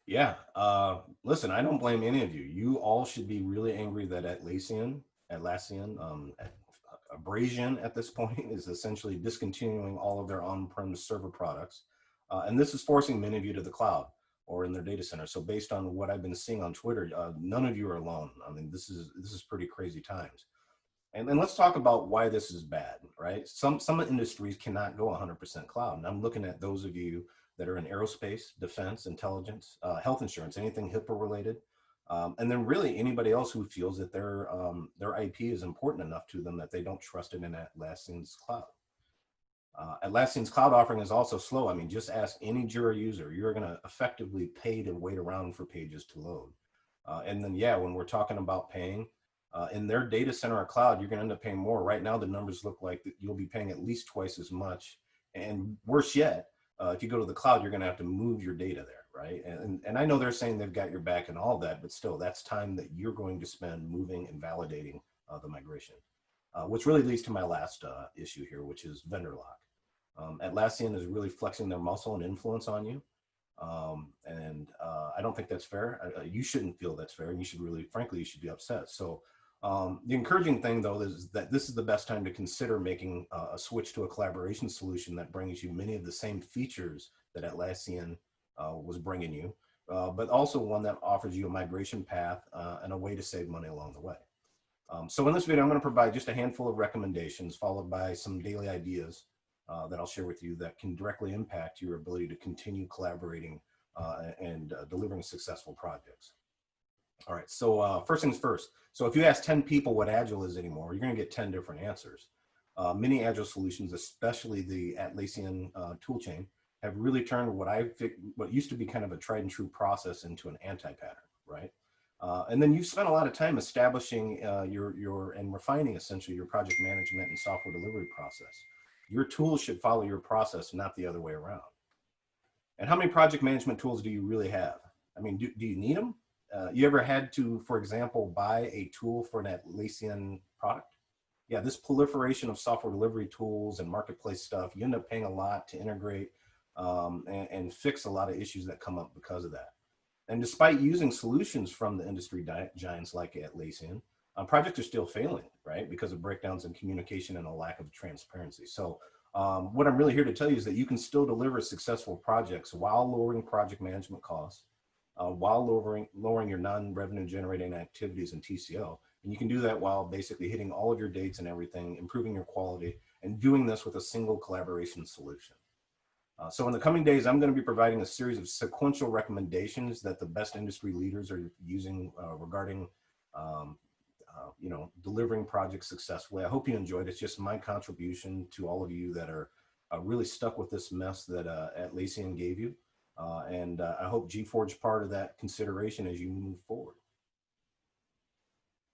Yeah. Listen, I don't blame any of you. You all should be really angry that Atlassian, Abrasion at this point is essentially discontinuing all of their on-prem server products. And this is forcing many of you to the cloud or in their data center. So based on what I've been seeing on Twitter, none of you are alone. I mean, this is pretty crazy times. And then let's talk about why this is bad, right? Some industries cannot go 100% cloud. And I'm looking at those of you that are in aerospace, defense, intelligence, health insurance, anything HIPAA related. And then really anybody else who feels that their IP is important enough to them that they don't trust it in Atlassian's cloud. Atlassian's cloud offering is also slow. I mean, just ask any Jira user. You're going to effectively pay to wait around for pages to load. And then, yeah, when we're talking about paying, in their data center or cloud, you're going to end up paying more. Right now, the numbers look like that you'll be paying at least twice as much. And worse yet, if you go to the cloud, you're going to have to move your data there, right? And I know they're saying they've got your back and all that, but still, that's time that you're going to spend moving and validating the migration. Which really leads to my last issue here, which is vendor lock. Atlassian is really flexing their muscle and influence on you. I don't think that's fair. You shouldn't feel that's fair. And you should really, frankly, you should be upset. So the encouraging thing, though, is that this is the best time to consider making a switch to a collaboration solution that brings you many of the same features that Atlassian was bringing you, but also one that offers you a migration path and a way to save money along the way. So in this video, I'm going to provide just a handful of recommendations followed by some daily ideas that I'll share with you that can directly impact your ability to continue collaborating and delivering successful projects. All right, so first things first. So if you ask 10 people what Agile is anymore, you're going to get 10 different answers. Many Agile solutions, especially the Atlassian toolchain, have really turned what used to be kind of a tried and true process into an anti-pattern, right? And then you've spent a lot of time establishing and refining essentially your project management and software delivery process. Your tools should follow your process, not the other way around. And how many project management tools do you really have? I mean, do you need them? You ever had to, for example, buy a tool for an Atlassian product? Yeah, this proliferation of software delivery tools and marketplace stuff, you end up paying a lot to integrate and fix a lot of issues that come up because of that. And despite using solutions from the industry giants like Atlassian, projects are still failing, right? Because of breakdowns in communication and a lack of transparency. So what I'm really here to tell you is that you can still deliver successful projects while lowering project management costs, while lowering your non-revenue generating activities and TCO. And you can do that while basically hitting all of your dates and everything, improving your quality, and doing this with a single collaboration solution. So in the coming days, I'm going to be providing a series of sequential recommendations that the best industry leaders are using regarding delivering projects successfully. I hope you enjoyed it. It's just my contribution to all of you that are really stuck with this mess that Atlassian gave you. I hope GForge part of that consideration as you move forward.